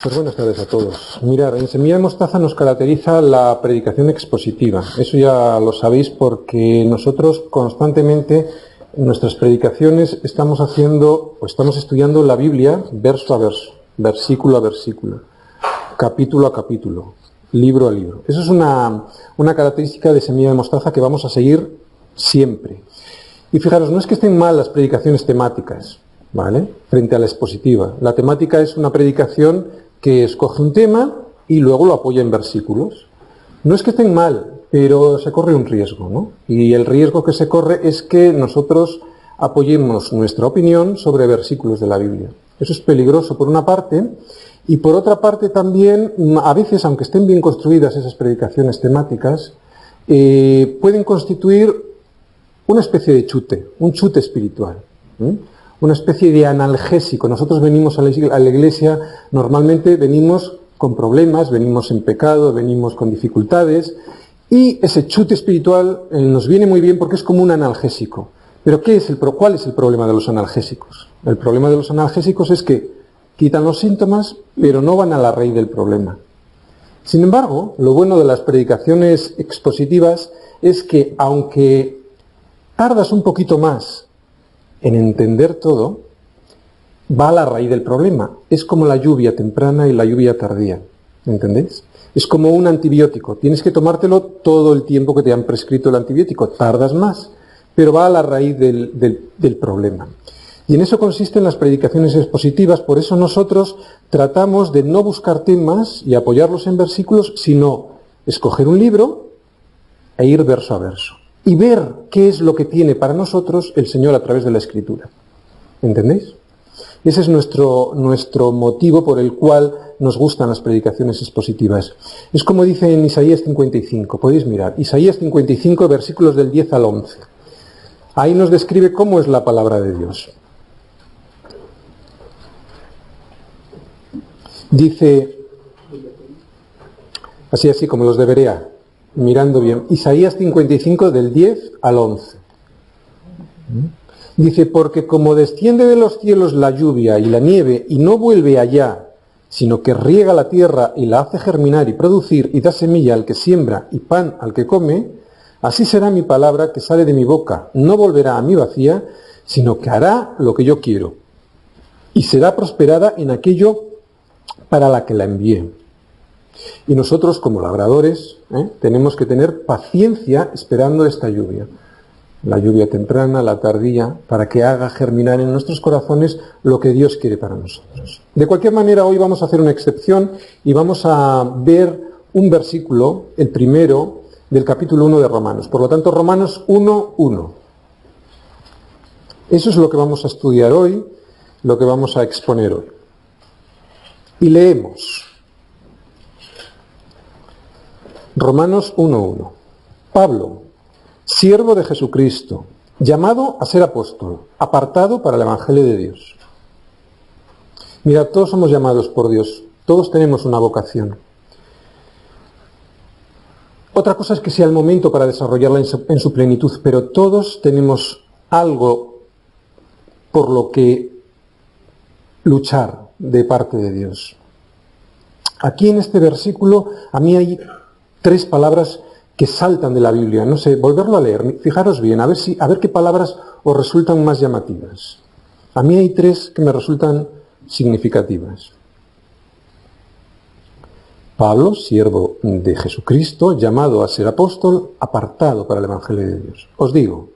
Pues buenas tardes a todos. Mirad, en Semilla de Mostaza nos caracteriza la predicación expositiva. Eso ya lo sabéis porque nosotros constantemente en nuestras predicaciones estamos estudiando la Biblia verso a verso, versículo a versículo, capítulo a capítulo, libro a libro. Eso es una característica de Semilla de Mostaza que vamos a seguir siempre. Y fijaros, no es que estén mal las predicaciones temáticas, ¿vale? Frente a la expositiva. La temática es una predicación que escoge un tema y luego lo apoya en versículos. No es que estén mal, pero se corre un riesgo, ¿no? Y el riesgo que se corre es que nosotros apoyemos nuestra opinión sobre versículos de la Biblia. Eso es peligroso por una parte, y por otra parte también, a veces, aunque estén bien construidas esas predicaciones temáticas, pueden constituir una especie de chute, un chute espiritual, una especie de analgésico. Nosotros venimos a la iglesia, normalmente venimos con problemas, venimos en pecado, venimos con dificultades, y ese chute espiritual nos viene muy bien porque es como un analgésico. Pero ¿cuál es el problema de los analgésicos? El problema de los analgésicos es que quitan los síntomas, pero no van a la raíz del problema. Sin embargo, lo bueno de las predicaciones expositivas es que, aunque tardas un poquito más en entender todo, va a la raíz del problema. Es como la lluvia temprana y la lluvia tardía, ¿entendéis? Es como un antibiótico, tienes que tomártelo todo el tiempo que te han prescrito el antibiótico, tardas más, pero va a la raíz del problema. Y en eso consisten las predicaciones expositivas. Por eso nosotros tratamos de no buscar temas y apoyarlos en versículos, sino escoger un libro e ir verso a verso. Y ver qué es lo que tiene para nosotros el Señor a través de la Escritura. ¿Entendéis? Ese es nuestro motivo por el cual nos gustan las predicaciones expositivas. Es como dice en Isaías 55, podéis mirar, Isaías 55, versículos del 10 al 11. Ahí nos describe cómo es la palabra de Dios. Dice, así como los de Berea, mirando bien, Isaías 55 del 10 al 11. Dice, porque como desciende de los cielos la lluvia y la nieve y no vuelve allá, sino que riega la tierra y la hace germinar y producir y da semilla al que siembra y pan al que come, así será mi palabra que sale de mi boca, no volverá a mí vacía, sino que hará lo que yo quiero y será prosperada en aquello para la que la envié. Y nosotros, como labradores, tenemos que tener paciencia esperando esta lluvia. La lluvia temprana, la tardía, para que haga germinar en nuestros corazones lo que Dios quiere para nosotros. De cualquier manera, hoy vamos a hacer una excepción y vamos a ver un versículo, el primero, del capítulo 1 de Romanos. Por lo tanto, Romanos 1:1. Eso es lo que vamos a estudiar hoy, lo que vamos a exponer hoy. Y leemos. Romanos 1:1. Pablo, siervo de Jesucristo, llamado a ser apóstol, apartado para el Evangelio de Dios. Mirad, todos somos llamados por Dios, todos tenemos una vocación. Otra cosa es que sea el momento para desarrollarla en su plenitud, pero todos tenemos algo por lo que luchar de parte de Dios. Aquí en este versículo a mí hay 3 palabras que saltan de la Biblia. No sé, volverlo a leer, fijaros bien, a ver qué palabras os resultan más llamativas. A mí hay 3 que me resultan significativas. Pablo, siervo de Jesucristo, llamado a ser apóstol, apartado para el Evangelio de Dios. Os digo,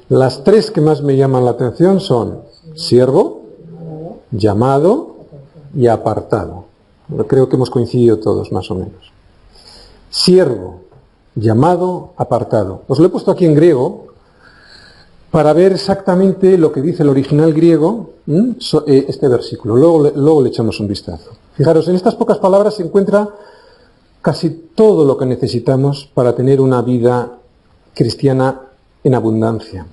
las 3 que más me llaman la atención son siervo, llamado y apartado. Creo que hemos coincidido todos, más o menos. Siervo, llamado, apartado. Os lo he puesto aquí en griego para ver exactamente lo que dice el original griego, este versículo. Luego le echamos un vistazo. Fijaros, en estas pocas palabras se encuentra casi todo lo que necesitamos para tener una vida cristiana en abundancia.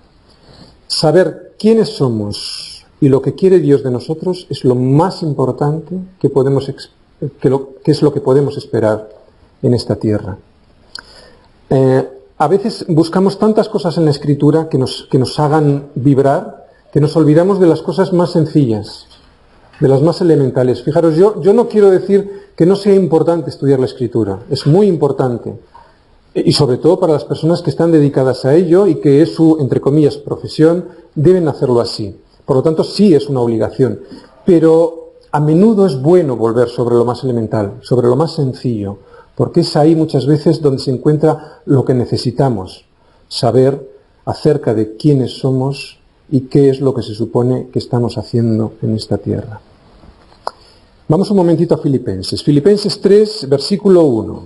Saber quiénes somos y lo que quiere Dios de nosotros es lo más importante que es lo que podemos esperar en esta tierra. A veces buscamos tantas cosas en la Escritura que nos hagan vibrar, que nos olvidamos de las cosas más sencillas. de las más elementales. Fijaros, yo no quiero decir que no sea importante estudiar la Escritura, es muy importante, y sobre todo para las personas que están dedicadas a ello y que es su, entre comillas, profesión, deben hacerlo así. Por lo tanto, sí es una obligación, pero a menudo es bueno volver sobre lo más elemental, sobre lo más sencillo, porque es ahí muchas veces donde se encuentra lo que necesitamos saber acerca de quiénes somos y qué es lo que se supone que estamos haciendo en esta tierra. Vamos un momentito a Filipenses. Filipenses 3, versículo 1.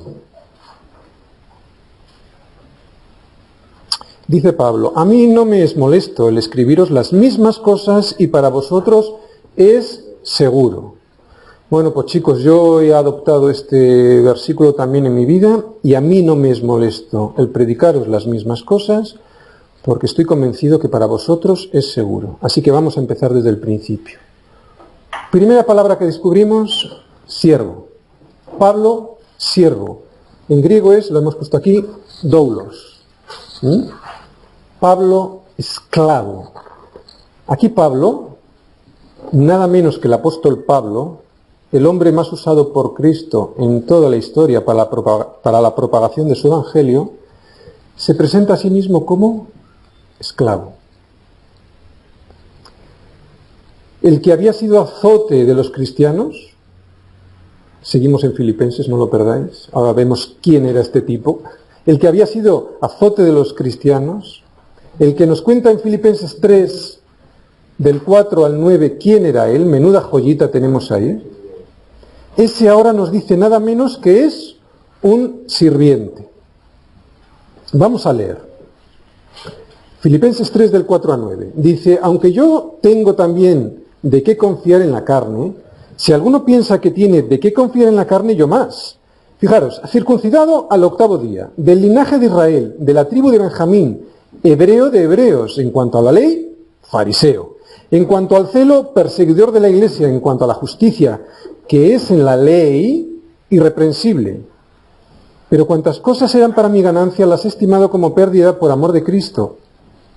Dice Pablo: a mí no me es molesto el escribiros las mismas cosas y para vosotros es seguro. Bueno, pues chicos, yo he adoptado este versículo también en mi vida y a mí no me es molesto el predicaros las mismas cosas porque estoy convencido que para vosotros es seguro. Así que vamos a empezar desde el principio. Primera palabra que descubrimos, siervo. Pablo, siervo. En griego es, lo hemos puesto aquí, doulos. Pablo, esclavo. Aquí Pablo, nada menos que el apóstol Pablo, el hombre más usado por Cristo en toda la historia para la propagación de su evangelio, se presenta a sí mismo como esclavo. El que había sido azote de los cristianos, seguimos en Filipenses, no lo perdáis, ahora vemos quién era este tipo, el que había sido azote de los cristianos, el que nos cuenta en Filipenses 3, del 4 al 9, quién era él, menuda joyita tenemos ahí, ese ahora nos dice nada menos que es un sirviente. Vamos a leer. Filipenses 3 del 4 a 9. Dice: aunque yo tengo también de qué confiar en la carne, si alguno piensa que tiene de qué confiar en la carne, yo más. Fijaros, circuncidado al 8º día, del linaje de Israel, de la tribu de Benjamín, hebreo de hebreos, en cuanto a la ley, fariseo. En cuanto al celo, perseguidor de la iglesia, en cuanto a la justicia, que es en la ley, irreprensible. Pero cuantas cosas eran para mi ganancia, las he estimado como pérdida por amor de Cristo.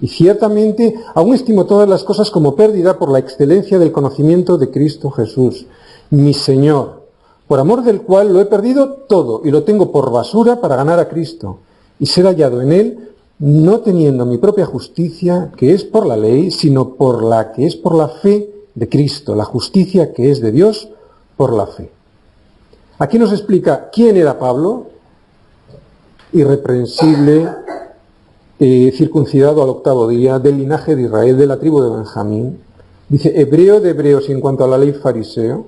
Y ciertamente aún estimo todas las cosas como pérdida por la excelencia del conocimiento de Cristo Jesús, mi Señor, por amor del cual lo he perdido todo y lo tengo por basura para ganar a Cristo y ser hallado en Él, no teniendo mi propia justicia, que es por la ley, sino por la que es por la fe de Cristo, la justicia que es de Dios por la fe. Aquí nos explica quién era Pablo: irreprensible, circuncidado al 8º día, del linaje de Israel, de la tribu de Benjamín. Dice hebreo de hebreos y en cuanto a la ley fariseo.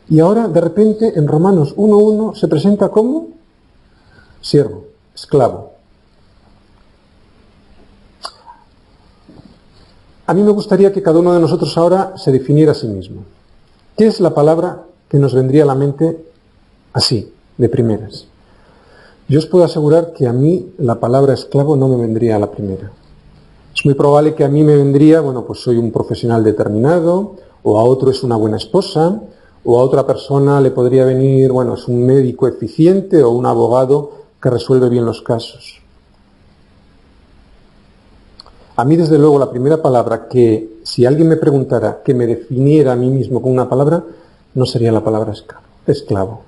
Y ahora de repente en Romanos 1:1 se presenta como siervo, esclavo. A mí me gustaría que cada uno de nosotros ahora se definiera a sí mismo. ¿Qué es la palabra que nos vendría a la mente así, de primeras? Yo os puedo asegurar que a mí la palabra esclavo no me vendría a la primera. Es muy probable que a mí me vendría, bueno, pues soy un profesional determinado, o a otro es una buena esposa, o a otra persona le podría venir, bueno, es un médico eficiente o un abogado que resuelve bien los casos. A mí, desde luego, la primera palabra que, si alguien me preguntara que me definiera a mí mismo con una palabra, no sería la palabra esclavo.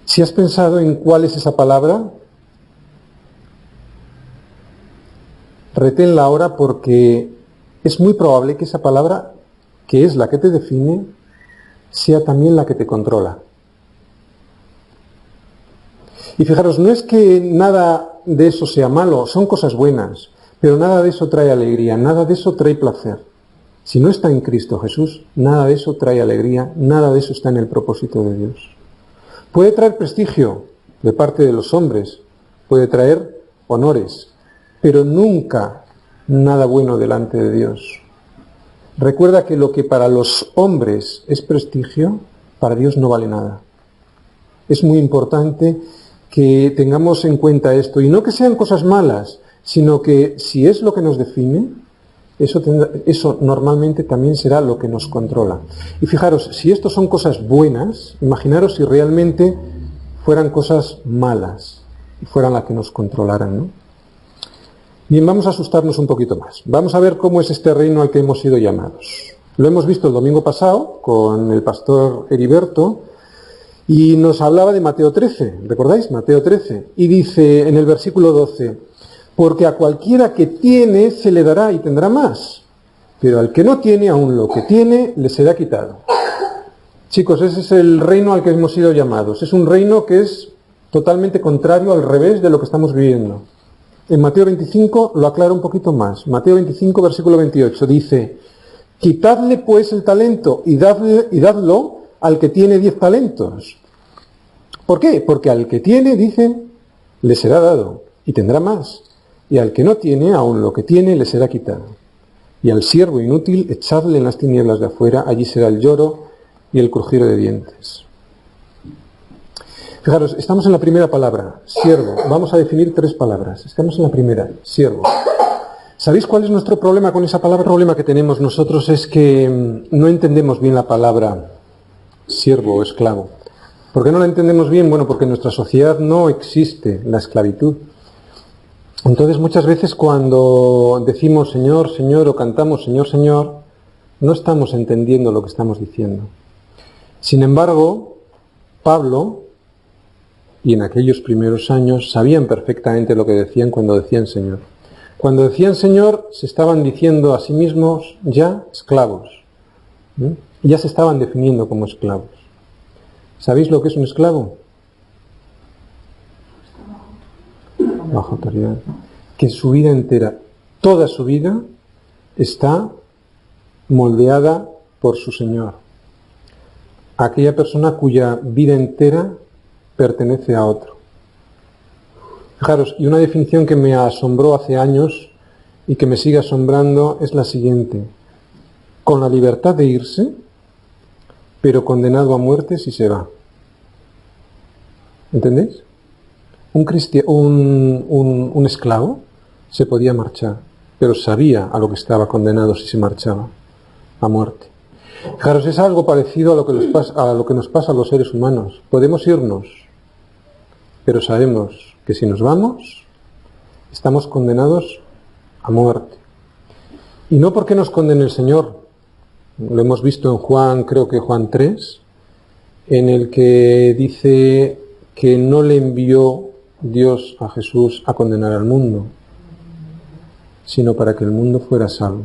Si has pensado en cuál es esa palabra, reténla ahora porque es muy probable que esa palabra, que es la que te define, sea también la que te controla. Y fijaros, no es que nada de eso sea malo, son cosas buenas, pero nada de eso trae alegría, nada de eso trae placer. Si no está en Cristo Jesús, nada de eso trae alegría, nada de eso está en el propósito de Dios. Puede traer prestigio de parte de los hombres, puede traer honores, pero nunca nada bueno delante de Dios. Recuerda que lo que para los hombres es prestigio, para Dios no vale nada. Es muy importante que tengamos en cuenta esto, y no que sean cosas malas, sino que si es lo que nos define, eso normalmente también será lo que nos controla. Y fijaros, si esto son cosas buenas, imaginaros si realmente fueran cosas malas y fueran las que nos controlaran, ¿no? Bien, vamos a asustarnos un poquito más. Vamos a ver cómo es este reino al que hemos sido llamados. Lo hemos visto el domingo pasado con el pastor Heriberto y nos hablaba de Mateo 13, ¿recordáis? Mateo 13. Y dice en el versículo 12, porque a cualquiera que tiene se le dará y tendrá más, pero al que no tiene, aun lo que tiene, le será quitado. Chicos, ese es el reino al que hemos sido llamados. Es un reino que es totalmente contrario, al revés de lo que estamos viviendo. En Mateo 25 lo aclara un poquito más. Mateo 25, versículo 28, dice, quitadle pues el talento y dadlo al que tiene 10 talentos. ¿Por qué? Porque al que tiene, dicen, le será dado y tendrá más. Y al que no tiene, aun lo que tiene, le será quitado. Y al siervo inútil, echadle en las tinieblas de afuera, allí será el lloro y el crujir de dientes. Fijaros, estamos en la primera palabra, siervo. Vamos a definir 3 palabras. Estamos en la primera, siervo. ¿Sabéis cuál es nuestro problema con esa palabra? El problema que tenemos nosotros es que no entendemos bien la palabra siervo o esclavo. ¿Por qué no la entendemos bien? Bueno, porque en nuestra sociedad no existe la esclavitud. Entonces muchas veces cuando decimos Señor, Señor o cantamos Señor, Señor, no estamos entendiendo lo que estamos diciendo. Sin embargo, Pablo y en aquellos primeros años sabían perfectamente lo que decían cuando decían Señor. Cuando decían Señor, se estaban diciendo a sí mismos ya esclavos. Ya se estaban definiendo como esclavos. ¿Sabéis lo que es un esclavo? Bajo autoridad. Que su vida entera, toda su vida, está moldeada por su Señor. Aquella persona cuya vida entera pertenece a otro. Fijaros, y una definición que me asombró hace años y que me sigue asombrando es la siguiente. Con la libertad de irse, pero condenado a muerte si se va. ¿Entendéis? Un esclavo se podía marchar, pero sabía a lo que estaba condenado si se marchaba, a muerte. Fijaros, es algo parecido a lo que nos pasa a los seres humanos. Podemos irnos, pero sabemos que si nos vamos, estamos condenados a muerte. Y no porque nos condene el Señor. Lo hemos visto en Juan, creo que Juan 3, en el que dice que no le envió Dios a Jesús a condenar al mundo, sino para que el mundo fuera salvo.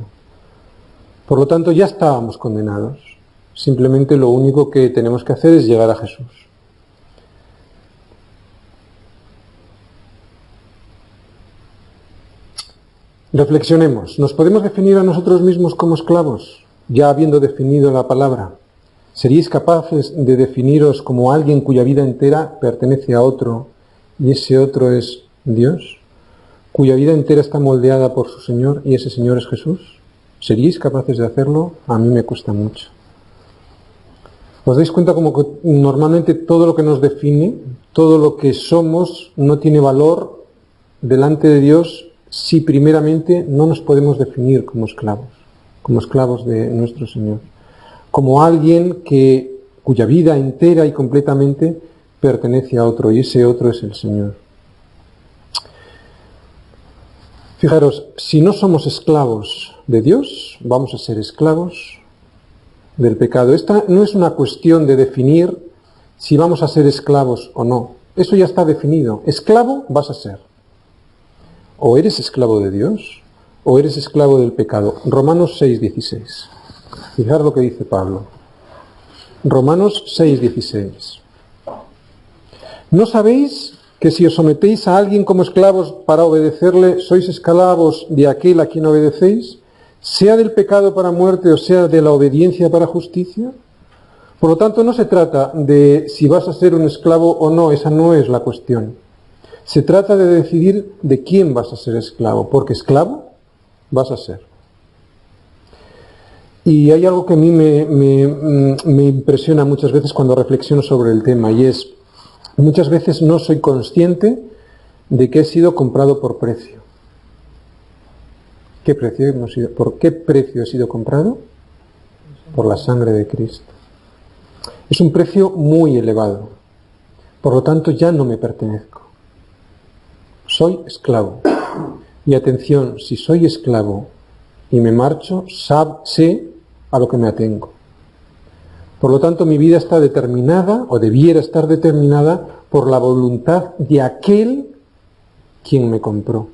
Por lo tanto, ya estábamos condenados. Simplemente lo único que tenemos que hacer es llegar a Jesús. Reflexionemos. ¿Nos podemos definir a nosotros mismos como esclavos, ya habiendo definido la palabra? ¿Seríais capaces de definiros como alguien cuya vida entera pertenece a otro y ese otro es Dios? ¿Cuya vida entera está moldeada por su Señor y ese Señor es Jesús? ¿Seríais capaces de hacerlo? A mí me cuesta mucho. ¿Os dais cuenta como que normalmente todo lo que nos define, todo lo que somos, no tiene valor delante de Dios si primeramente no nos podemos definir como esclavos de nuestro Señor? Como alguien cuya vida entera y completamente pertenece a otro, y ese otro es el Señor. Fijaros, si no somos esclavos de Dios, vamos a ser esclavos del pecado. Esta no es una cuestión de definir si vamos a ser esclavos o no. Eso ya está definido. Esclavo vas a ser. O eres esclavo de Dios, o eres esclavo del pecado. Romanos 6:16. Fijar lo que dice Pablo. Romanos 6:16. ¿No sabéis que si os sometéis a alguien como esclavos para obedecerle, sois esclavos de aquel a quien obedecéis, sea del pecado para muerte o sea de la obediencia para justicia? Por lo tanto, no se trata de si vas a ser un esclavo o no, esa no es la cuestión. Se trata de decidir de quién vas a ser esclavo, porque esclavo vas a ser. Y hay algo que a mí me impresiona muchas veces cuando reflexiono sobre el tema, y es, muchas veces no soy consciente de que he sido comprado por precio. ¿Por qué precio he sido comprado? Por la sangre de Cristo. Es un precio muy elevado. Por lo tanto, ya no me pertenezco. Soy esclavo. Y atención, si soy esclavo y me marcho, sé a lo que me atengo. Por lo tanto, mi vida está determinada, o debiera estar determinada, por la voluntad de aquel quien me compró.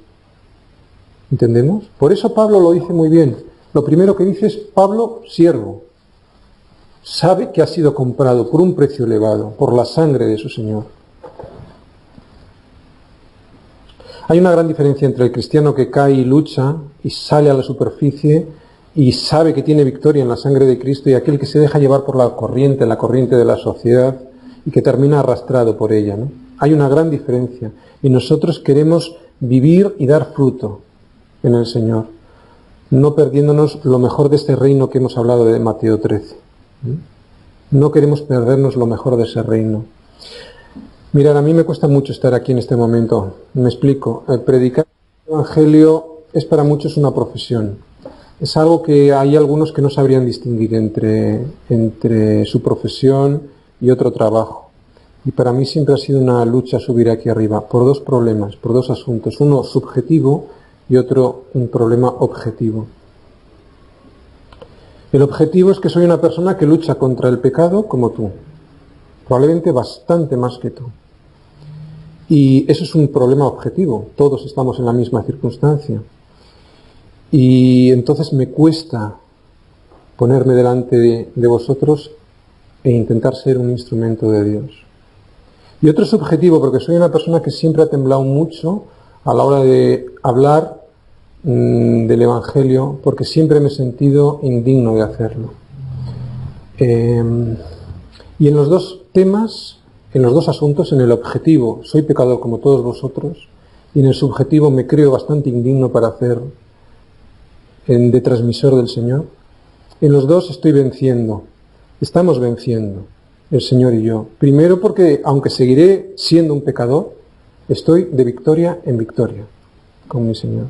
¿Entendemos? Por eso Pablo lo dice muy bien. Lo primero que dice es, Pablo, siervo, sabe que ha sido comprado por un precio elevado, por la sangre de su Señor. Hay una gran diferencia entre el cristiano que cae y lucha y sale a la superficie y sabe que tiene victoria en la sangre de Cristo, y aquel que se deja llevar por la corriente de la sociedad y que termina arrastrado por ella, ¿no? Hay una gran diferencia, y nosotros queremos vivir y dar fruto en el Señor, no perdiéndonos lo mejor de este reino que hemos hablado de Mateo 13. No queremos perdernos lo mejor de ese reino. Mirad, a mí me cuesta mucho estar aquí en este momento. Me explico. Predicar el Evangelio es para muchos una profesión. Es algo que hay algunos que no sabrían distinguir entre su profesión y otro trabajo. Y para mí siempre ha sido una lucha subir aquí arriba, por dos problemas, por dos asuntos. Uno subjetivo y otro un problema objetivo. El objetivo es que soy una persona que lucha contra el pecado como tú. Probablemente bastante más que tú. Y eso es un problema objetivo. Todos estamos en la misma circunstancia. Y entonces me cuesta ponerme delante de vosotros e intentar ser un instrumento de Dios. Y otro subjetivo, porque soy una persona que siempre ha temblado mucho a la hora de hablar del Evangelio, porque siempre me he sentido indigno de hacerlo. Y en los dos temas, en los dos asuntos, en el objetivo soy pecador como todos vosotros, y en el subjetivo me creo bastante indigno para hacer de transmisor del Señor. En los dos estoy venciendo, estamos venciendo, el Señor y yo. Primero porque, aunque seguiré siendo un pecador, estoy de victoria en victoria con mi Señor.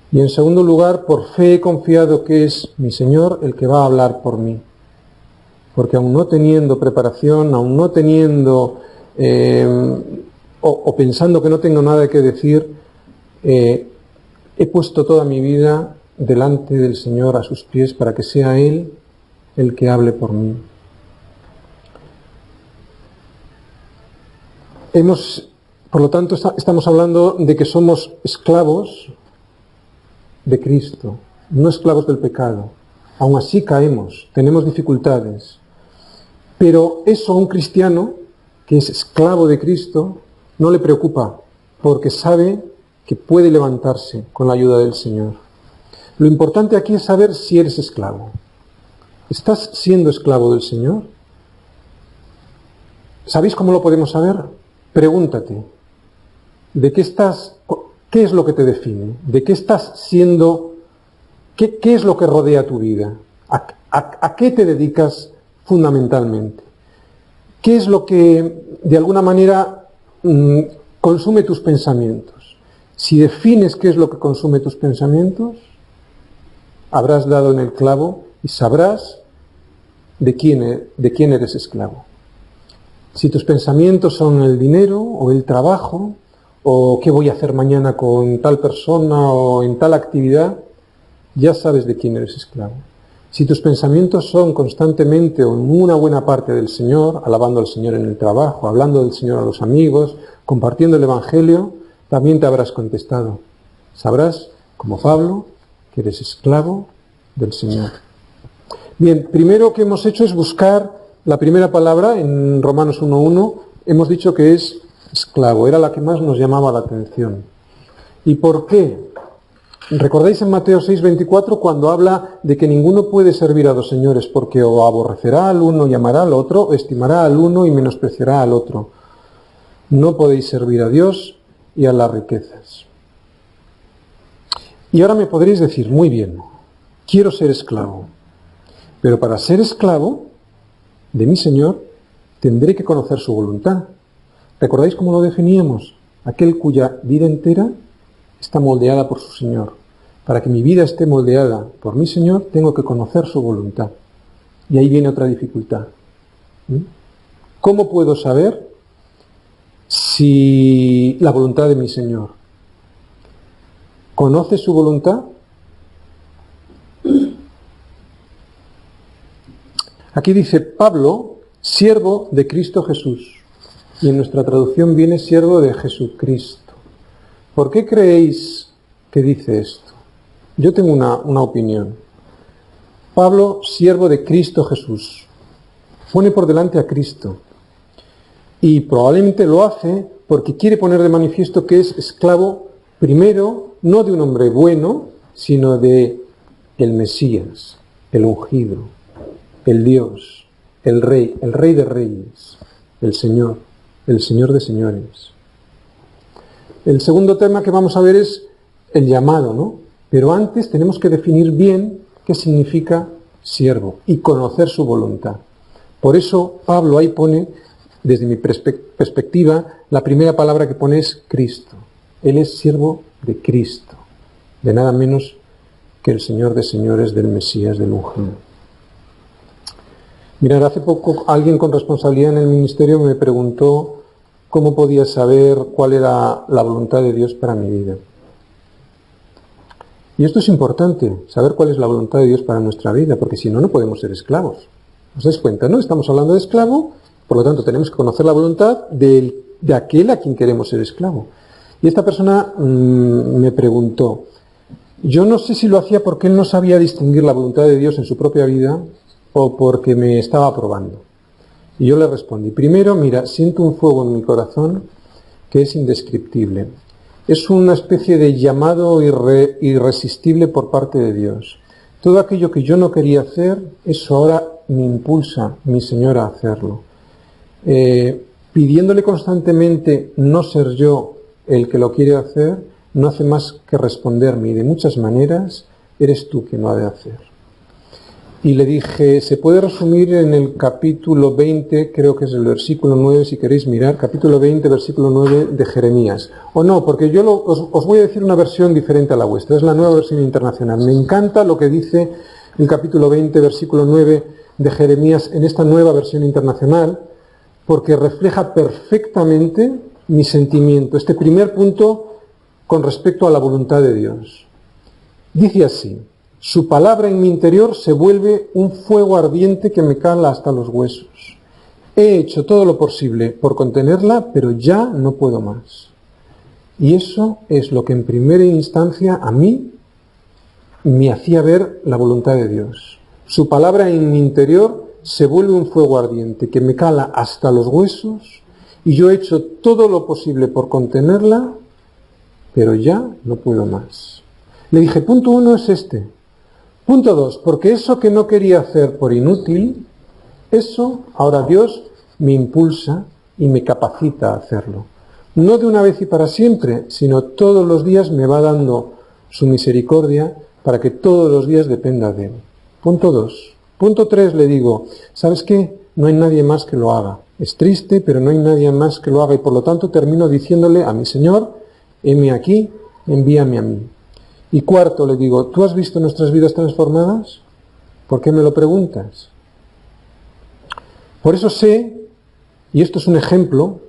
Y en segundo lugar, por fe he confiado que es mi Señor el que va a hablar por mí. Porque aun no teniendo preparación, aun no teniendo, o pensando que no tengo nada que decir, he puesto toda mi vida delante del Señor a sus pies para que sea Él el que hable por mí. Por lo tanto, estamos hablando de que somos esclavos de Cristo, no esclavos del pecado. Aún así caemos, tenemos dificultades. Pero eso a un cristiano que es esclavo de Cristo no le preocupa, porque sabe que puede levantarse con la ayuda del Señor. Lo importante aquí es saber si eres esclavo. ¿Estás siendo esclavo del Señor? ¿Sabéis cómo lo podemos saber? Pregúntate, ¿qué es lo que te define? ¿De qué estás siendo? ¿Qué es lo que rodea tu vida? ¿A qué te dedicas fundamentalmente? ¿Qué es lo que de alguna manera consume tus pensamientos? Si defines qué es lo que consume tus pensamientos, habrás dado en el clavo y sabrás de quién eres esclavo. Si tus pensamientos son el dinero o el trabajo, o qué voy a hacer mañana con tal persona o en tal actividad, ya sabes de quién eres esclavo. Si tus pensamientos son constantemente o en una buena parte del Señor, alabando al Señor en el trabajo, hablando del Señor a los amigos, compartiendo el Evangelio, también te habrás contestado. Sabrás, como Pablo, que eres esclavo del Señor. Bien, primero que hemos hecho es buscar la primera palabra en Romanos 1.1. Hemos dicho que es esclavo, era la que más nos llamaba la atención. ¿Y por qué? ¿Recordáis en Mateo 6.24 cuando habla de que ninguno puede servir a dos señores porque o aborrecerá al uno y amará al otro, o estimará al uno y menospreciará al otro? No podéis servir a Dios y a las riquezas. Y ahora me podréis decir, muy bien, quiero ser esclavo, pero para ser esclavo de mi Señor tendré que conocer su voluntad. ¿Recordáis cómo lo definíamos? Aquel cuya vida entera está moldeada por su Señor. Para que mi vida esté moldeada por mi Señor, tengo que conocer su voluntad. Y ahí viene otra dificultad. ¿Cómo puedo saber si la voluntad de mi Señor? ¿Conoces su voluntad? Aquí dice Pablo, siervo de Cristo Jesús. Y en nuestra traducción viene siervo de Jesucristo. ¿Por qué creéis que dice esto? Yo tengo una opinión. Pablo, siervo de Cristo Jesús. Pone por delante a Cristo. Y probablemente lo hace porque quiere poner de manifiesto que es esclavo, primero, no de un hombre bueno, sino de el Mesías, el ungido, el Dios, el Rey de reyes, el Señor de señores. El segundo tema que vamos a ver es el llamado, ¿no? Pero antes tenemos que definir bien qué significa siervo y conocer su voluntad. Por eso Pablo ahí pone, desde mi perspectiva, la primera palabra que pone es Cristo. Él es siervo de Cristo, de nada menos que el Señor de señores, del Mesías, del ungido. Mirad, hace poco alguien con responsabilidad en el ministerio me preguntó cómo podía saber cuál era la voluntad de Dios para mi vida. Y esto es importante, saber cuál es la voluntad de Dios para nuestra vida, porque si no, no podemos ser esclavos. ¿Os dais cuenta, no? Estamos hablando de esclavo, por lo tanto tenemos que conocer la voluntad de aquel a quien queremos ser esclavo. Y esta persona me preguntó, yo no sé si lo hacía porque él no sabía distinguir la voluntad de Dios en su propia vida o porque me estaba probando. Y yo le respondí, primero, mira, siento un fuego en mi corazón que es indescriptible. Es una especie de llamado irresistible por parte de Dios. Todo aquello que yo no quería hacer, eso ahora me impulsa mi Señor a hacerlo. Pidiéndole constantemente no ser yo el que lo quiere hacer, no hace más que responderme, y de muchas maneras eres tú quien lo ha de hacer. Y le dije, se puede resumir en el capítulo 20, creo que es el versículo 9, si queréis mirar, capítulo 20, versículo 9 de Jeremías. O no, porque yo os voy a decir una versión diferente a la vuestra, es la nueva versión internacional. Me encanta lo que dice el capítulo 20, versículo 9 de Jeremías en esta nueva versión internacional, porque refleja perfectamente mi sentimiento, este primer punto con respecto a la voluntad de Dios. Dice así, su palabra en mi interior se vuelve un fuego ardiente que me cala hasta los huesos. He hecho todo lo posible por contenerla, pero ya no puedo más. Y eso es lo que en primera instancia a mí me hacía ver la voluntad de Dios. Su palabra en mi interior se vuelve un fuego ardiente que me cala hasta los huesos y yo he hecho todo lo posible por contenerla, pero ya no puedo más. Le dije, punto 1 es este. Punto 2, porque eso que no quería hacer por inútil, eso ahora Dios me impulsa y me capacita a hacerlo. No de una vez y para siempre, sino todos los días me va dando su misericordia para que todos los días dependa de Él. Punto 2. Punto 3 le digo, ¿sabes qué? No hay nadie más que lo haga. Es triste, pero no hay nadie más que lo haga y por lo tanto termino diciéndole a mi Señor, heme aquí, envíame a mí. Y cuarto le digo, ¿tú has visto nuestras vidas transformadas? ¿Por qué me lo preguntas? Por eso sé, y esto es un ejemplo,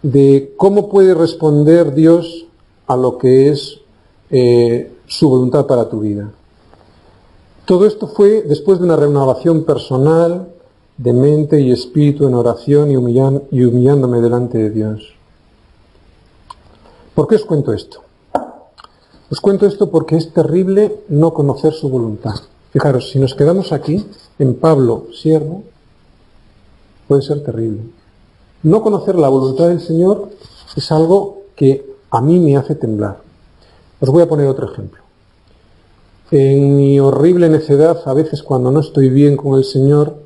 de cómo puede responder Dios a lo que es su voluntad para tu vida. Todo esto fue después de una renovación personal de mente y espíritu en oración y humillándome delante de Dios. ¿Por qué os cuento esto? Os cuento esto porque es terrible no conocer su voluntad. Fijaros, si nos quedamos aquí, en Pablo, siervo, puede ser terrible. No conocer la voluntad del Señor es algo que a mí me hace temblar. Os voy a poner otro ejemplo. En mi horrible necedad, a veces cuando no estoy bien con el Señor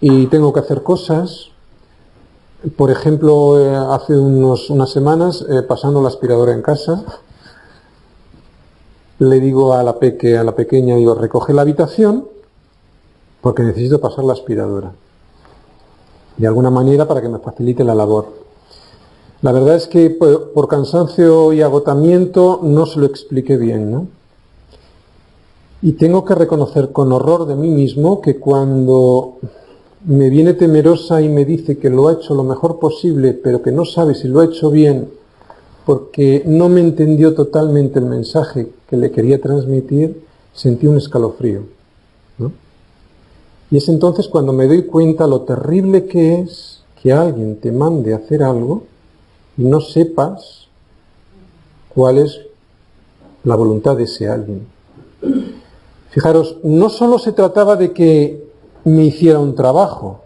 y tengo que hacer cosas, por ejemplo, hace unas semanas, pasando la aspiradora en casa, le digo a la pequeña, digo, recoge la habitación porque necesito pasar la aspiradora. De alguna manera para que me facilite la labor. La verdad es que por cansancio y agotamiento no se lo expliqué bien, ¿no? Y tengo que reconocer con horror de mí mismo que cuando me viene temerosa y me dice que lo ha hecho lo mejor posible, pero que no sabe si lo ha hecho bien, porque no me entendió totalmente el mensaje que le quería transmitir, sentí un escalofrío, ¿no? Y es entonces cuando me doy cuenta lo terrible que es que alguien te mande a hacer algo y no sepas cuál es la voluntad de ese alguien. Fijaros, no solo se trataba de que me hiciera un trabajo,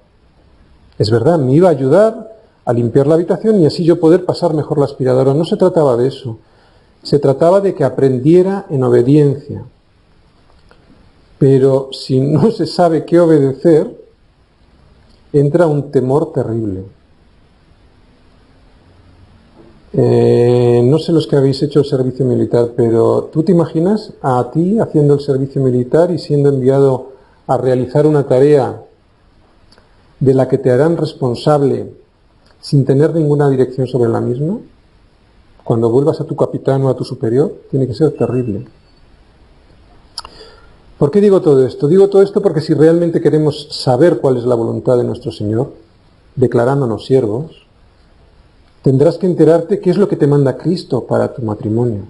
es verdad, me iba a ayudar a limpiar la habitación y así yo poder pasar mejor la aspiradora, no se trataba de eso, se trataba de que aprendiera en obediencia. Pero si no se sabe qué obedecer, entra un temor terrible. No sé los que habéis hecho el servicio militar, pero ¿tú te imaginas a ti haciendo el servicio militar y siendo enviado a realizar una tarea de la que te harán responsable sin tener ninguna dirección sobre la misma? Cuando vuelvas a tu capitán o a tu superior, tiene que ser terrible. ¿Por qué digo todo esto? Digo todo esto porque si realmente queremos saber cuál es la voluntad de nuestro Señor, declarándonos siervos, tendrás que enterarte qué es lo que te manda Cristo para tu matrimonio,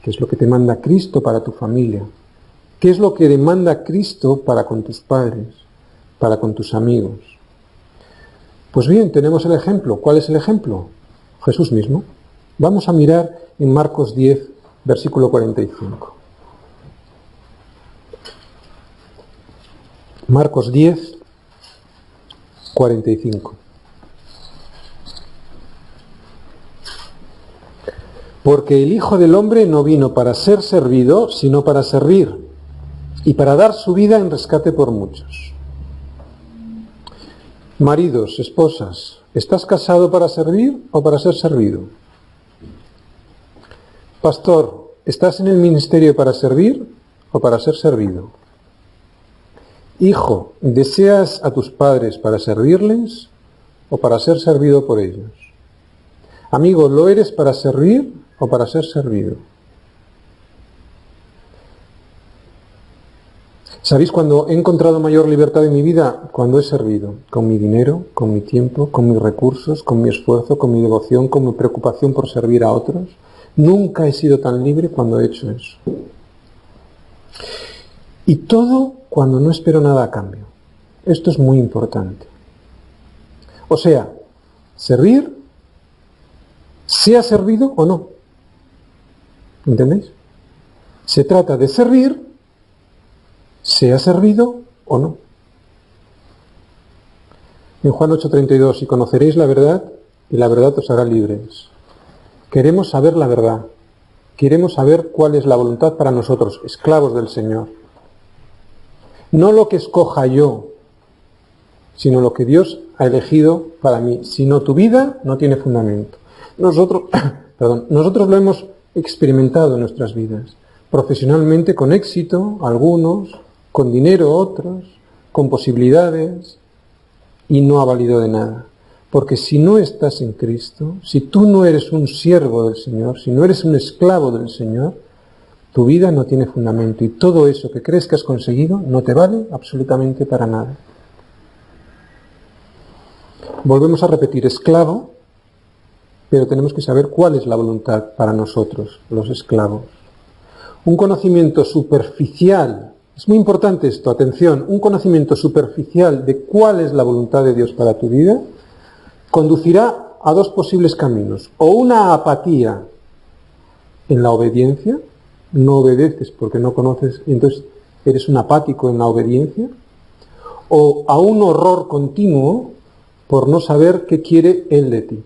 qué es lo que te manda Cristo para tu familia, qué es lo que demanda Cristo para con tus padres, para con tus amigos. Pues bien, tenemos el ejemplo. ¿Cuál es el ejemplo? Jesús mismo. Vamos a mirar en Marcos 10, versículo 45. Marcos 10, 45. Porque el Hijo del Hombre no vino para ser servido, sino para servir, y para dar su vida en rescate por muchos. Maridos, esposas, ¿estás casado para servir o para ser servido? Pastor, ¿estás en el ministerio para servir o para ser servido? Hijo, ¿deseas a tus padres para servirles o para ser servido por ellos? Amigo, ¿lo eres para servir o para ser servido? ¿Sabéis cuando he encontrado mayor libertad en mi vida? Cuando he servido, con mi dinero, con mi tiempo, con mis recursos, con mi esfuerzo, con mi devoción, con mi preocupación por servir a otros. Nunca he sido tan libre cuando he hecho eso. Y todo cuando no espero nada a cambio. Esto es muy importante. O sea, servir, sea servido o no. ¿Entendéis? Se trata de servir, sea servido o no. En Juan 8:32, y conoceréis la verdad, y la verdad os hará libres. Queremos saber la verdad. Queremos saber cuál es la voluntad para nosotros, esclavos del Señor. No lo que escoja yo, sino lo que Dios ha elegido para mí. Si no, tu vida no tiene fundamento. Nosotros lo hemos experimentado en nuestras vidas. Profesionalmente con éxito, algunos, con dinero otros, con posibilidades, y no ha valido de nada. Porque si no estás en Cristo, si tú no eres un siervo del Señor, si no eres un esclavo del Señor, tu vida no tiene fundamento y todo eso que crees que has conseguido no te vale absolutamente para nada. Volvemos a repetir, esclavo, pero tenemos que saber cuál es la voluntad para nosotros, los esclavos. Un conocimiento superficial, es muy importante esto, atención, un conocimiento superficial de cuál es la voluntad de Dios para tu vida, conducirá a dos posibles caminos, o una apatía en la obediencia, no obedeces porque no conoces y entonces eres un apático en la obediencia, o a un horror continuo por no saber qué quiere Él de ti.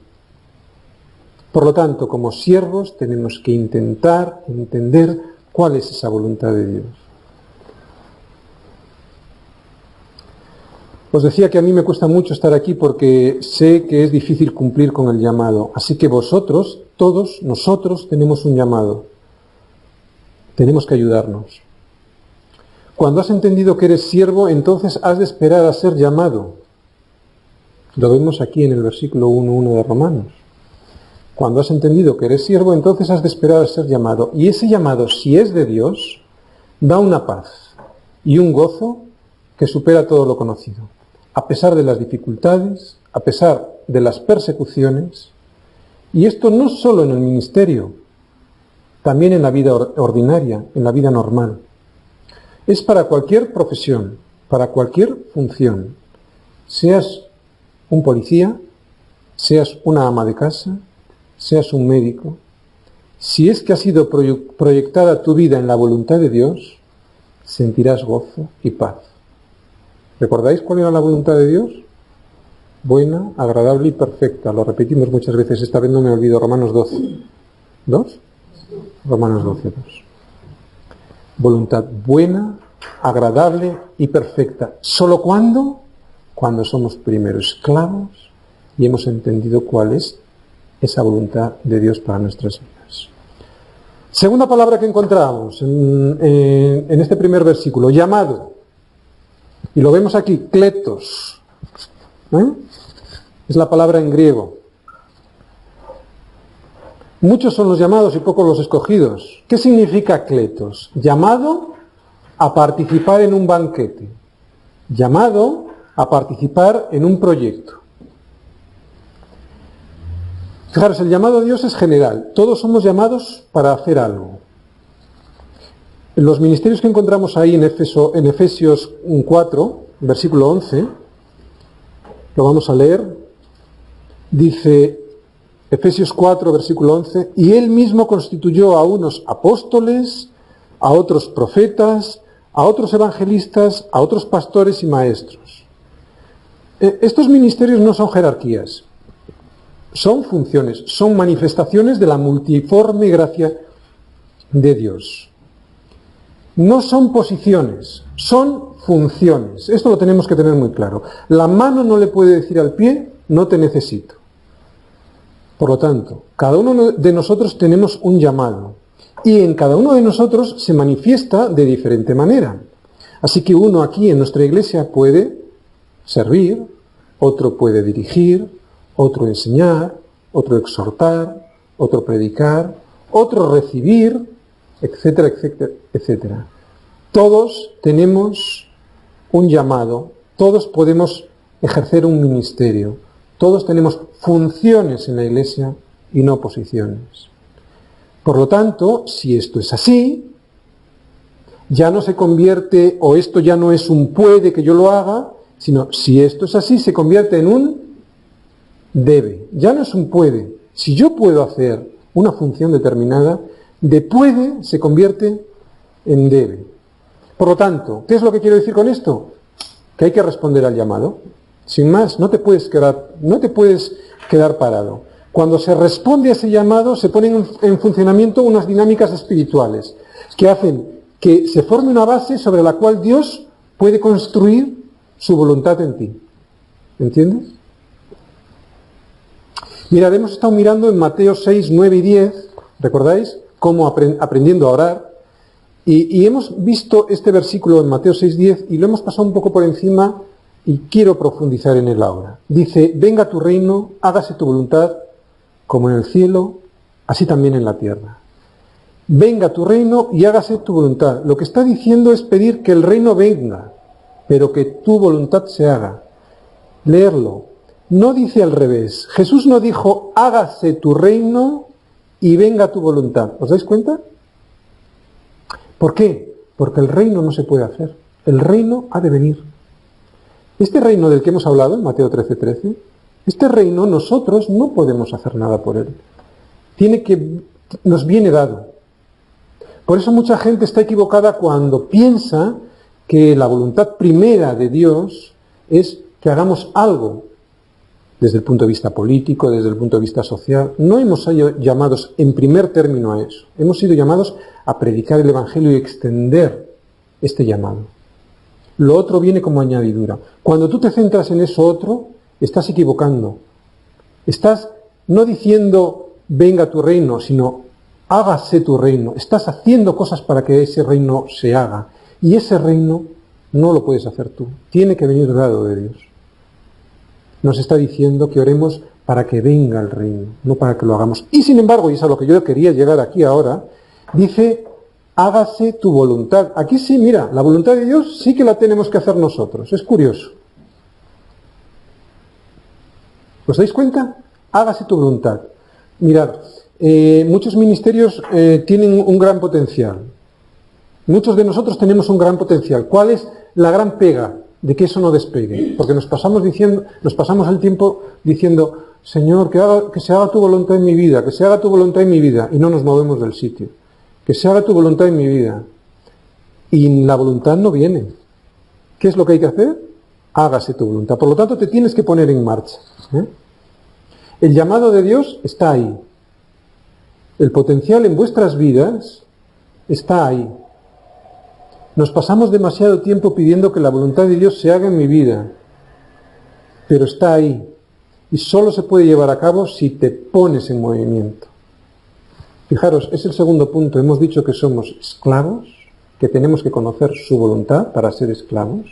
Por lo tanto, como siervos tenemos que intentar entender cuál es esa voluntad de Dios. Os decía que a mí me cuesta mucho estar aquí porque sé que es difícil cumplir con el llamado. Así que vosotros, todos nosotros tenemos un llamado. Tenemos que ayudarnos. Cuando has entendido que eres siervo, entonces has de esperar a ser llamado. Lo vemos aquí en el versículo 1:1 de Romanos. Cuando has entendido que eres siervo, entonces has de esperar a ser llamado. Y ese llamado, si es de Dios, da una paz y un gozo que supera todo lo conocido. A pesar de las dificultades, a pesar de las persecuciones, y esto no solo en el ministerio, también en la vida ordinaria, en la vida normal. Es para cualquier profesión. para cualquier función. Seas un policía, seas una ama de casa, seas un médico. Si es que ha sido proyectada tu vida en la voluntad de Dios, sentirás gozo y paz. ¿Recordáis cuál era la voluntad de Dios? Buena, agradable y perfecta. Lo repetimos muchas veces, esta vez no me olvido. Romanos 12. ¿2? Romanos 12, 2. Voluntad buena, agradable y perfecta. ¿Solo cuándo? Cuando somos primero esclavos y hemos entendido cuál es esa voluntad de Dios para nuestras vidas. Segunda palabra que encontramos en este primer versículo, llamado. Y lo vemos aquí, kletos. Es la palabra en griego. Muchos son los llamados y pocos los escogidos. ¿Qué significa kletos? Llamado a participar en un banquete. Llamado a participar en un proyecto. Fijaros, el llamado a Dios es general. Todos somos llamados para hacer algo. Los ministerios que encontramos ahí en Efesios 4, versículo 11, lo vamos a leer. Dice Efesios 4, versículo 11, y Él mismo constituyó a unos apóstoles, a otros profetas, a otros evangelistas, a otros pastores y maestros. Estos ministerios no son jerarquías, son funciones, son manifestaciones de la multiforme gracia de Dios. No son posiciones, son funciones. Esto lo tenemos que tener muy claro. La mano no le puede decir al pie, no te necesito. Por lo tanto, cada uno de nosotros tenemos un llamado y en cada uno de nosotros se manifiesta de diferente manera. Así que uno aquí en nuestra iglesia puede servir, otro puede dirigir, otro enseñar, otro exhortar, otro predicar, otro recibir, etcétera, etcétera, etcétera. Todos tenemos un llamado, todos podemos ejercer un ministerio, todos tenemos funciones en la iglesia y no posiciones. Por lo tanto, si esto es así, ya no se convierte, o esto ya no es un puede que yo lo haga, sino si esto es así, se convierte en un debe. Ya no es un puede. Si yo puedo hacer una función determinada, de puede se convierte en debe. Por lo tanto, ¿qué es lo que quiero decir con esto? Que hay que responder al llamado. Sin más, no te puedes quedar parado. Cuando se responde a ese llamado, se ponen en funcionamiento unas dinámicas espirituales que hacen que se forme una base sobre la cual Dios puede construir su voluntad en ti. ¿Entiendes? Mirad, hemos estado mirando en Mateo 6, 9 y 10, ¿recordáis? Cómo aprendiendo a orar. Y hemos visto este versículo en Mateo 6, 10 y lo hemos pasado un poco por encima y quiero profundizar en él ahora. Dice, venga tu reino, hágase tu voluntad, como en el cielo, así también en la tierra. Venga tu reino y hágase tu voluntad. Lo que está diciendo es pedir que el reino venga, pero que tu voluntad se haga. Leerlo. No dice al revés. Jesús no dijo, hágase tu reino y venga tu voluntad. ¿Os dais cuenta? ¿Por qué? Porque el reino no se puede hacer. El reino ha de venir. Este reino del que hemos hablado en Mateo 13:13, este reino nosotros no podemos hacer nada por él. Nos viene dado. Por eso mucha gente está equivocada cuando piensa que la voluntad primera de Dios es que hagamos algo desde el punto de vista político, desde el punto de vista social. No hemos sido llamados en primer término a eso. Hemos sido llamados a predicar el Evangelio y extender este llamado. Lo otro viene como añadidura. Cuando tú te centras en eso otro, estás equivocando. Estás no diciendo venga tu reino, sino hágase tu reino. Estás haciendo cosas para que ese reino se haga. Y ese reino no lo puedes hacer tú. Tiene que venir dado de Dios. Nos está diciendo que oremos para que venga el reino, no para que lo hagamos. Y sin embargo, y es a lo que yo quería llegar aquí ahora, dice, hágase tu voluntad. Aquí sí, mira, la voluntad de Dios sí que la tenemos que hacer nosotros. Es curioso. ¿Os dais cuenta? Hágase tu voluntad. Mirad, muchos ministerios tienen un gran potencial. Muchos de nosotros tenemos un gran potencial. ¿Cuál es la gran pega de que eso no despegue? Porque nos pasamos el tiempo diciendo, Señor, que se haga tu voluntad en mi vida, que se haga tu voluntad en mi vida, y no nos movemos del sitio. Que se haga tu voluntad en mi vida. Y la voluntad no viene. ¿Qué es lo que hay que hacer? Hágase tu voluntad. Por lo tanto, te tienes que poner en marcha. El llamado de Dios está ahí. El potencial en vuestras vidas está ahí. Nos pasamos demasiado tiempo pidiendo que la voluntad de Dios se haga en mi vida, pero está ahí. Y solo se puede llevar a cabo si te pones en movimiento. Fijaros, es el segundo punto. Hemos dicho que somos esclavos, que tenemos que conocer su voluntad para ser esclavos,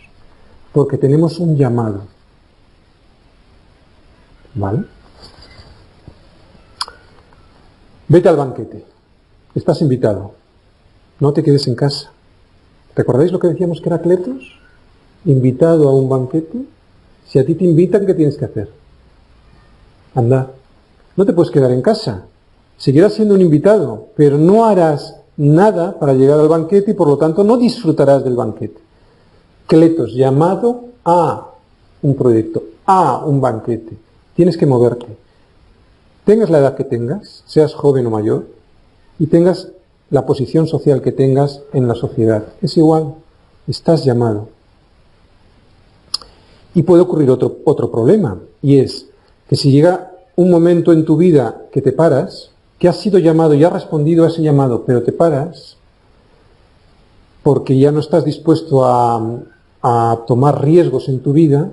porque tenemos un llamado. ¿Vale? Vete al banquete. Estás invitado. No te quedes en casa. ¿Recordáis lo que decíamos que era Cletos? Invitado a un banquete. Si a ti te invitan, ¿qué tienes que hacer? Anda. No te puedes quedar en casa. Seguirás siendo un invitado, pero no harás nada para llegar al banquete y por lo tanto no disfrutarás del banquete. Cletos, llamado a un proyecto, a un banquete. Tienes que moverte. Tengas la edad que tengas, seas joven o mayor, y tengas la posición social que tengas en la sociedad. Es igual, estás llamado. Y puede ocurrir otro problema, y es que si llega un momento en tu vida que te paras, que has sido llamado y has respondido a ese llamado, pero te paras, porque ya no estás dispuesto a tomar riesgos en tu vida,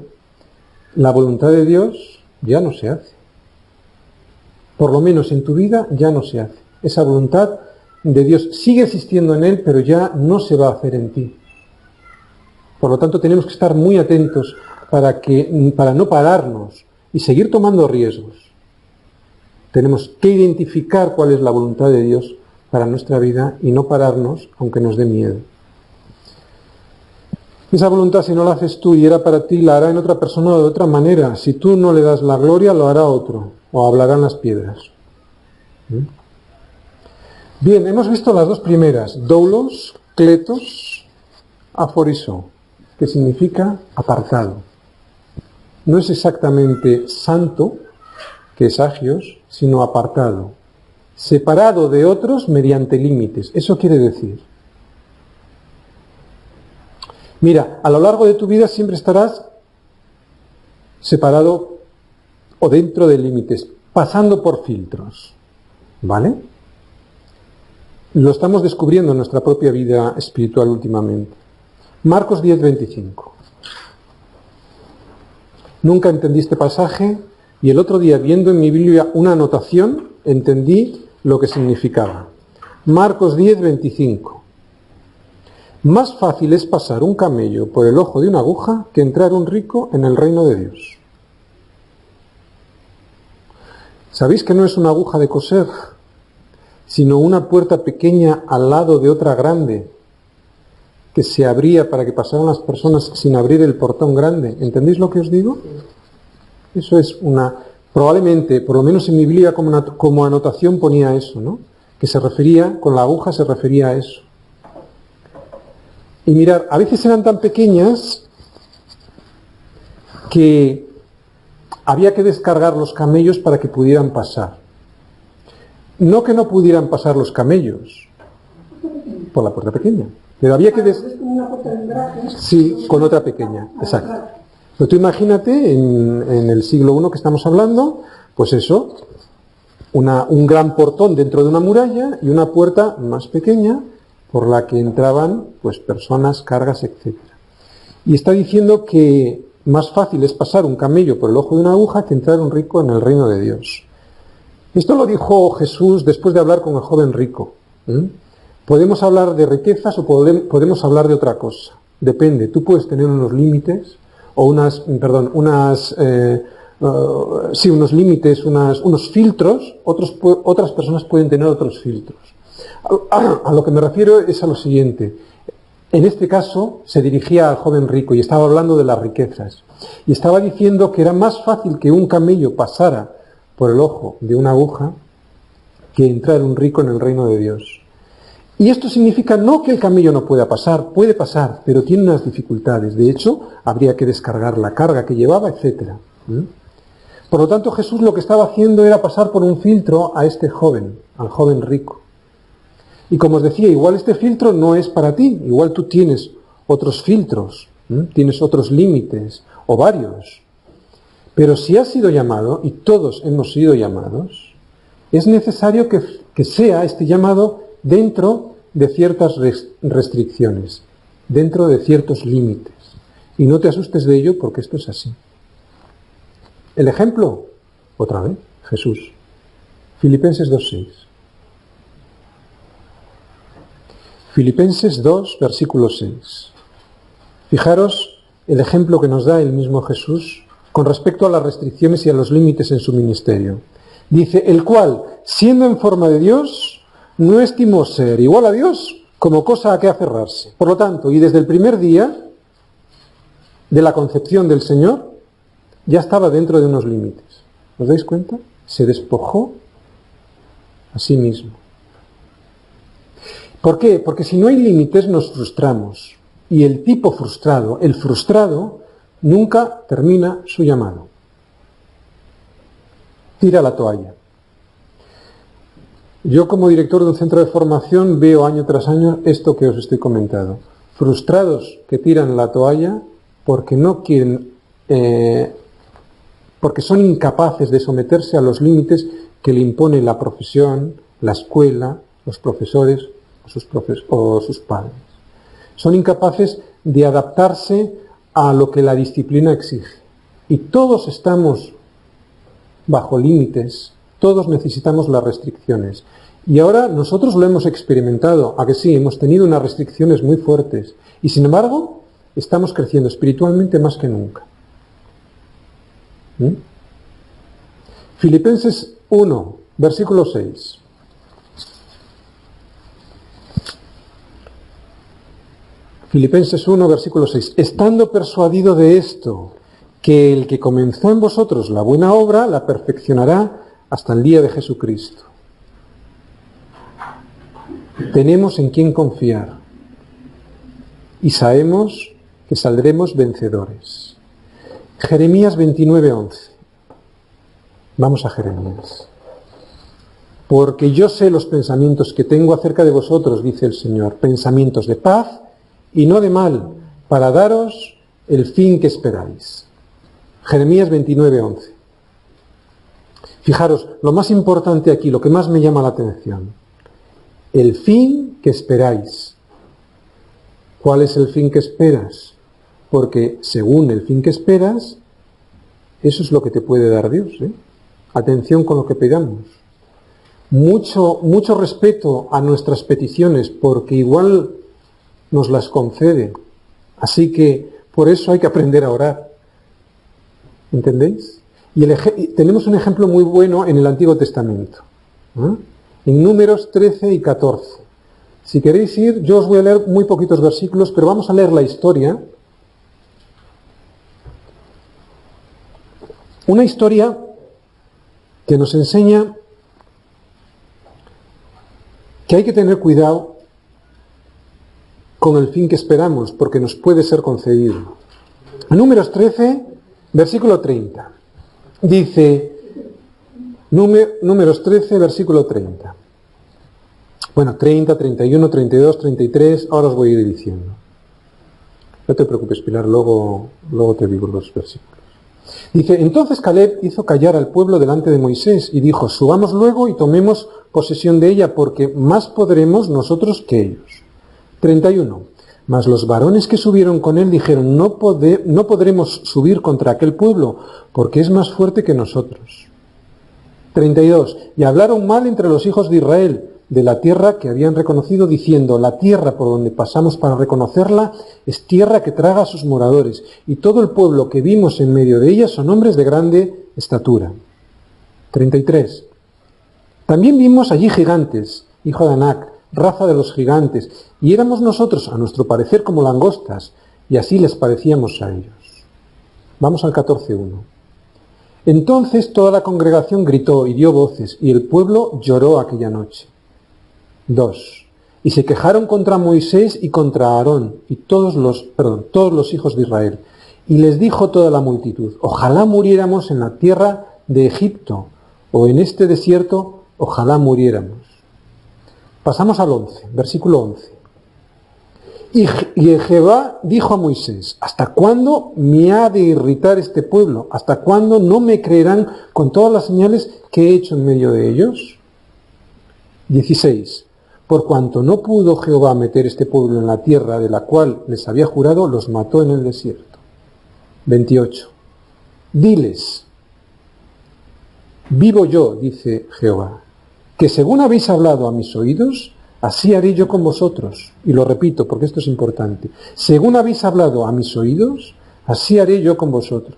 la voluntad de Dios ya no se hace. Por lo menos en tu vida ya no se hace. Esa voluntad de Dios sigue existiendo en Él, pero ya no se va a hacer en ti. Por lo tanto, tenemos que estar muy atentos para no pararnos y seguir tomando riesgos. Tenemos que identificar cuál es la voluntad de Dios para nuestra vida y no pararnos, aunque nos dé miedo. Esa voluntad, si no la haces tú y era para ti, la hará en otra persona de otra manera. Si tú no le das la gloria, lo hará otro, o hablarán las piedras. Bien, hemos visto las dos primeras, doulos, kletos, aforizo, que significa apartado. No es exactamente santo, que es agios, sino apartado, separado de otros mediante límites. Eso quiere decir. Mira, a lo largo de tu vida siempre estarás separado o dentro de límites, pasando por filtros. ¿Vale? Lo estamos descubriendo en nuestra propia vida espiritual últimamente. Marcos 10:25. Nunca entendí este pasaje y el otro día, viendo en mi Biblia una anotación, entendí lo que significaba. Marcos 10:25. Más fácil es pasar un camello por el ojo de una aguja que entrar un rico en el reino de Dios. ¿Sabéis que no es una aguja de coser, sino una puerta pequeña al lado de otra grande que se abría para que pasaran las personas sin abrir el portón grande? ¿Entendéis lo que os digo? Eso es probablemente, por lo menos en mi Biblia como anotación ponía eso, ¿no? Que con la aguja se refería a eso. Y mirar, a veces eran tan pequeñas que había que descargar los camellos para que pudieran pasar. No que no pudieran pasar los camellos por la puerta pequeña, pero había que Sí, con otra pequeña, exacto. Pero tú imagínate en el siglo I que estamos hablando, pues eso, un gran portón dentro de una muralla y una puerta más pequeña por la que entraban pues personas, cargas, etc. Y está diciendo que más fácil es pasar un camello por el ojo de una aguja que entrar un rico en el reino de Dios. Esto lo dijo Jesús después de hablar con el joven rico. Podemos hablar de riquezas o podemos hablar de otra cosa. Depende, tú puedes tener unos límites o unos límites, unos filtros, otras personas pueden tener otros filtros. A lo que me refiero es a lo siguiente. En este caso se dirigía al joven rico y estaba hablando de las riquezas. Y estaba diciendo que era más fácil que un camello pasara por el ojo de una aguja que entrar un rico en el reino de Dios. Y esto significa no que el camello no pueda pasar, puede pasar, pero tiene unas dificultades. De hecho, habría que descargar la carga que llevaba, etc. Por lo tanto, Jesús lo que estaba haciendo era pasar por un filtro a este joven, al joven rico. Y como os decía, igual este filtro no es para ti, igual tú tienes otros filtros, tienes otros límites, o varios. Pero si has sido llamado, y todos hemos sido llamados, es necesario que sea este llamado dentro de ciertas restricciones, dentro de ciertos límites. Y no te asustes de ello porque esto es así. El ejemplo, otra vez, Jesús. Filipenses 2:6. Filipenses 2, versículo 6. Fijaros el ejemplo que nos da el mismo Jesús con respecto a las restricciones y a los límites en su ministerio. Dice, el cual, siendo en forma de Dios, no estimó ser igual a Dios como cosa a que aferrarse. Por lo tanto, y desde el primer día de la concepción del Señor, ya estaba dentro de unos límites. ¿Os dais cuenta? Se despojó a sí mismo. ¿Por qué? Porque si no hay límites nos frustramos. Y el tipo frustrado, el frustrado, nunca termina su llamado. Tira la toalla. Yo como director de un centro de formación veo año tras año esto que os estoy comentando. Frustrados que tiran la toalla porque no quieren, porque son incapaces de someterse a los límites que le impone la profesión, la escuela, los profesores o sus padres. Son incapaces de adaptarse a lo que la disciplina exige. Y todos estamos bajo límites, todos necesitamos las restricciones. Y ahora nosotros lo hemos experimentado, a que sí, hemos tenido unas restricciones muy fuertes. Y sin embargo, estamos creciendo espiritualmente más que nunca. Filipenses 1, versículo 6. Filipenses 1, versículo 6. Estando persuadido de esto, que el que comenzó en vosotros la buena obra, la perfeccionará hasta el día de Jesucristo. Tenemos en quién confiar. Y sabemos que saldremos vencedores. Jeremías 29, 11. Vamos a Jeremías. Porque yo sé los pensamientos que tengo acerca de vosotros, dice el Señor, pensamientos de paz y no de mal, para daros el fin que esperáis. Jeremías 29, 11. Fijaros, lo más importante aquí, lo que más me llama la atención, el fin que esperáis. ¿Cuál es el fin que esperas? Porque según el fin que esperas, eso es lo que te puede dar Dios. Atención con lo que pidamos. Mucho respeto a nuestras peticiones, porque igual nos las concede. Así que por eso hay que aprender a orar. ¿Entendéis? Y tenemos un ejemplo muy bueno en el Antiguo Testamento. En Números 13 y 14. Si queréis ir, yo os voy a leer muy poquitos versículos, pero vamos a leer la historia. Una historia que nos enseña que hay que tener cuidado con el fin que esperamos, porque nos puede ser concedido. Números 13, versículo 30. Dice, Números 13, versículo 30. Bueno, 30, 31, 32, 33, ahora os voy a ir diciendo. No te preocupes, Pilar, luego te digo los versículos. Dice, entonces Caleb hizo callar al pueblo delante de Moisés y dijo, subamos luego y tomemos posesión de ella, porque más podremos nosotros que ellos. 31. Mas los varones que subieron con él dijeron, no podremos subir contra aquel pueblo, porque es más fuerte que nosotros. 32. Y hablaron mal entre los hijos de Israel de la tierra que habían reconocido, diciendo, la tierra por donde pasamos para reconocerla es tierra que traga a sus moradores, y todo el pueblo que vimos en medio de ella son hombres de grande estatura. 33. También vimos allí gigantes, hijo de Anac, raza de los gigantes, y éramos nosotros, a nuestro parecer, como langostas, y así les parecíamos a ellos. Vamos al 14.1. Entonces toda la congregación gritó y dio voces, y el pueblo lloró aquella noche. 2. Y se quejaron contra Moisés y contra Aarón y todos los hijos de Israel. Y les dijo toda la multitud: ojalá muriéramos en la tierra de Egipto, o en este desierto, ojalá muriéramos. Pasamos al 11, versículo 11. Y Jehová dijo a Moisés: ¿hasta cuándo me ha de irritar este pueblo? ¿Hasta cuándo no me creerán con todas las señales que he hecho en medio de ellos? 16. Por cuanto no pudo Jehová meter este pueblo en la tierra de la cual les había jurado, los mató en el desierto. 28. Diles: vivo yo, dice Jehová, que según habéis hablado a mis oídos, así haré yo con vosotros. Y lo repito porque esto es importante. Según habéis hablado a mis oídos, así haré yo con vosotros.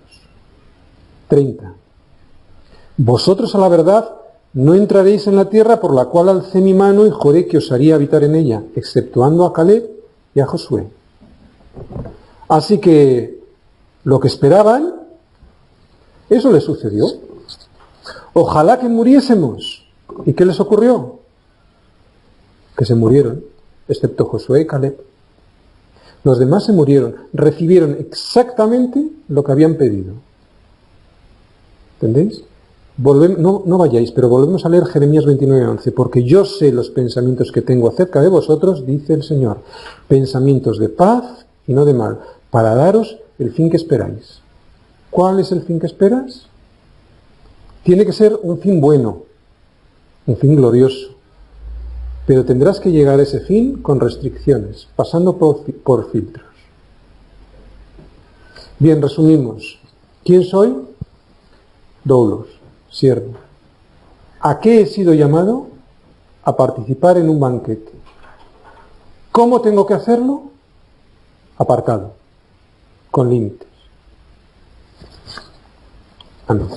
30. Vosotros a la verdad no entraréis en la tierra por la cual alcé mi mano y juré que os haría habitar en ella, exceptuando a Caleb y a Josué. Así que lo que esperaban, eso les sucedió. Ojalá que muriésemos. ¿Y qué les ocurrió? Que se murieron, excepto Josué y Caleb. Los demás se murieron, recibieron exactamente lo que habían pedido. ¿Entendéis? No vayáis, pero volvemos a leer Jeremías 29:11, porque yo sé los pensamientos que tengo acerca de vosotros, dice el Señor, pensamientos de paz y no de mal, para daros el fin que esperáis. ¿Cuál es el fin que esperas? Tiene que ser un fin bueno, un fin glorioso, pero tendrás que llegar a ese fin con restricciones, pasando por filtros. Bien, resumimos. ¿Quién soy? Doulos, siervo. ¿A qué he sido llamado? A participar en un banquete. ¿Cómo tengo que hacerlo? Apartado, con límites. Amén.